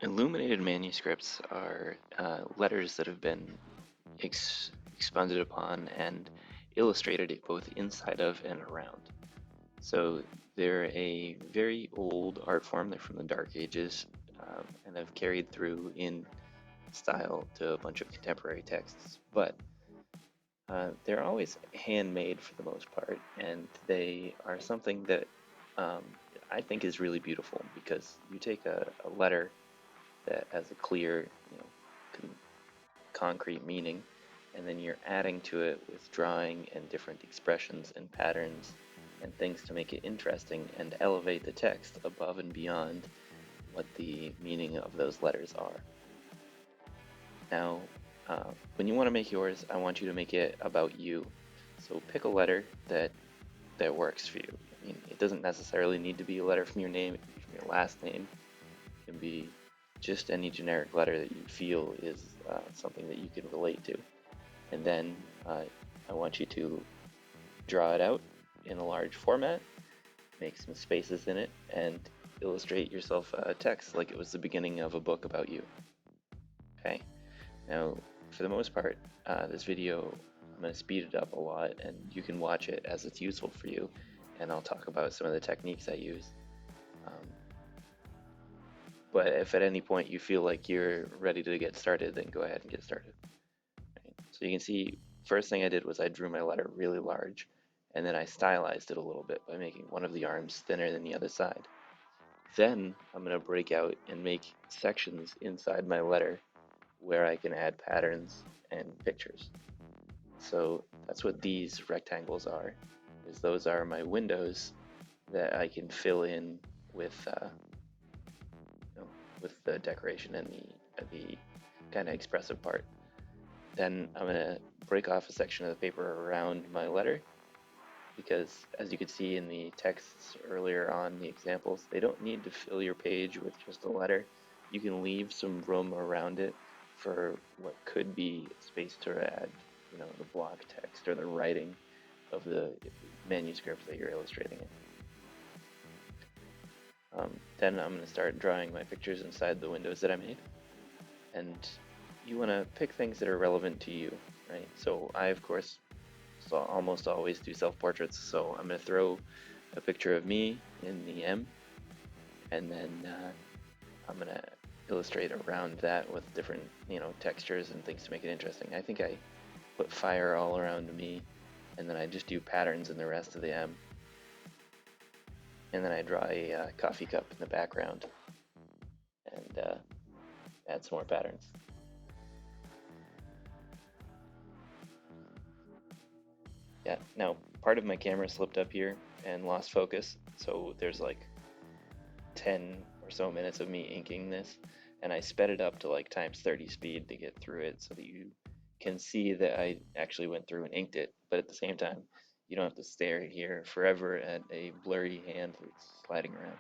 Illuminated manuscripts are letters that have been expounded upon and illustrated both inside of and around. So they're a very old art form. They're from the Dark Ages and have carried through in style to a bunch of contemporary texts. But they're always handmade for the most part, and they are something that um, I think is really beautiful because you take a letter that has a clear, con- concrete meaning, and then you're adding to it with drawing and different expressions and patterns and things to make it interesting and elevate the text above and beyond what the meaning of those letters are. Now, when you want to make yours, I want you to make it about you. So pick a letter that works for you. I mean, it doesn't necessarily need to be a letter from your name, it can be from your last name. It can be just any generic letter that you feel is something that you can relate to. And then I want you to draw it out in a large format, make some spaces in it, and illustrate yourself a text like it was the beginning of a book about you. Okay? Now, for the most part, this video, I'm going to speed it up a lot, and you can watch it as it's useful for you, and I'll talk about some of the techniques I use. Um, but if at any point you feel like you're ready to get started, then go ahead and get started. Right? So you can see, first thing I did was I drew my letter really large, and then I stylized it a little bit by making one of the arms thinner than the other side. Then I'm going to break out and make sections inside my letter where I can add patterns and pictures. So that's what these rectangles are, is those are my windows that I can fill in with, with the decoration and the kind of expressive part. Then I'm gonna break off a section of the paper around my letter because, as you could see in the texts earlier on, the examples, they don't need to fill your page with just a letter. You can leave some room around it for what could be space to add, the block text or the writing of the manuscript that you're illustrating in. Then I'm going to start drawing my pictures inside the windows that I made. And you want to pick things that are relevant to you, right? So I, of course, almost always do self-portraits. So I'm going to throw a picture of me in the M, and then I'm going to illustrate around that with different, textures and things to make it interesting. I think I put fire all around me, and then I just do patterns in the rest of the M. And then I draw a coffee cup in the background and add some more patterns. Yeah, now part of my camera slipped up here and lost focus, so there's like 10 or so minutes of me inking this, and I sped it up to like times 30 speed to get through it so that you can see that I actually went through and inked it, but at the same time, you don't have to stare here forever at a blurry hand that's sliding around.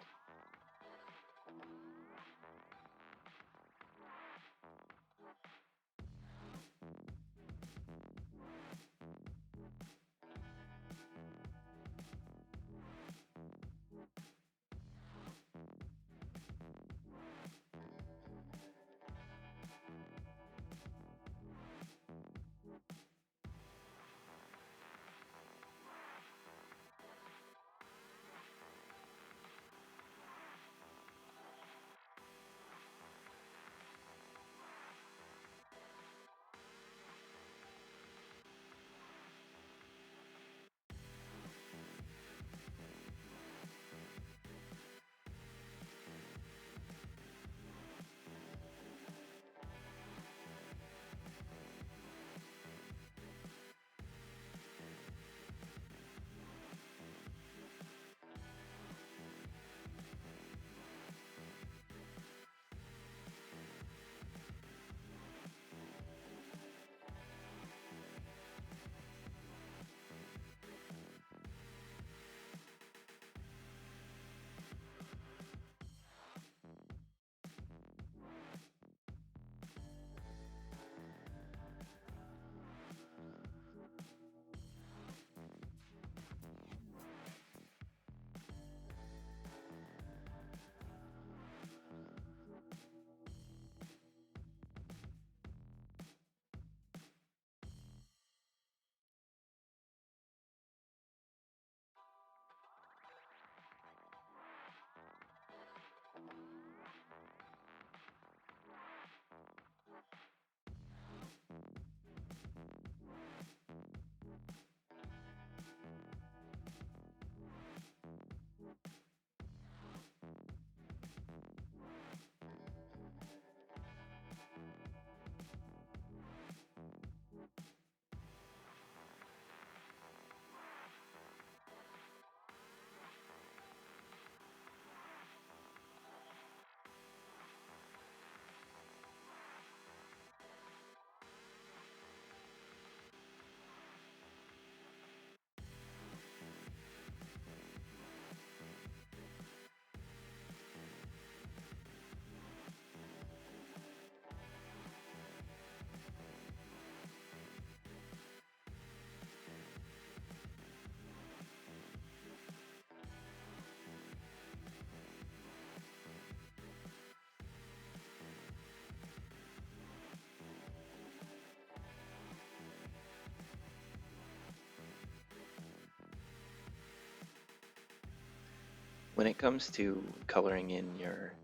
when it comes to coloring in your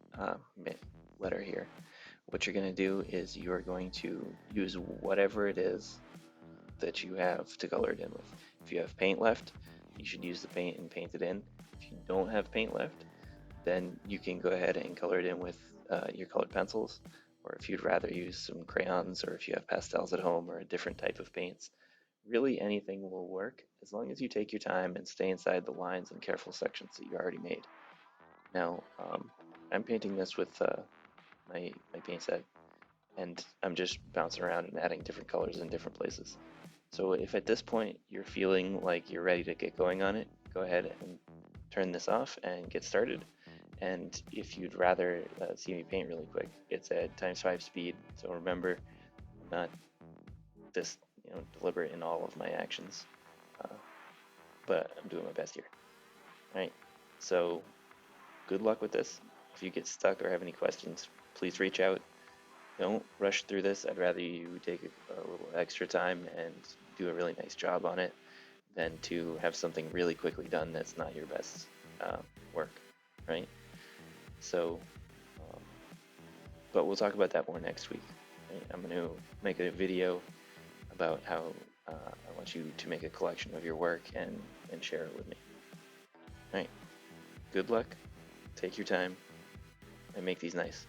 letter here, what you're going to do is you're going to use whatever it is that you have to color it in with. If you have paint left, you should use the paint and paint it in. If you don't have paint left, then you can go ahead and color it in with your colored pencils, or if you'd rather use some crayons, or if you have pastels at home or a different type of paints. Really anything will work as long as you take your time and stay inside the lines and careful sections that you already made. Now, I'm painting this with my paint set, and I'm just bouncing around and adding different colors in different places. So if at this point you're feeling like you're ready to get going on it, go ahead and turn this off and get started. And if you'd rather see me paint really quick, it's at ×5 speed. So remember, I'm not this deliberate in all of my actions, but I'm doing my best here. All right, so good luck with this. If you get stuck or have any questions, please reach out. Don't rush through this. I'd rather you take a little extra time and do a really nice job on it than to have something really quickly done that's not your best work, right? So, but we'll talk about that more next week. Right? I'm going to make a video about how I want you to make a collection of your work and share it with me. All right, good luck, take your time, and make these nice.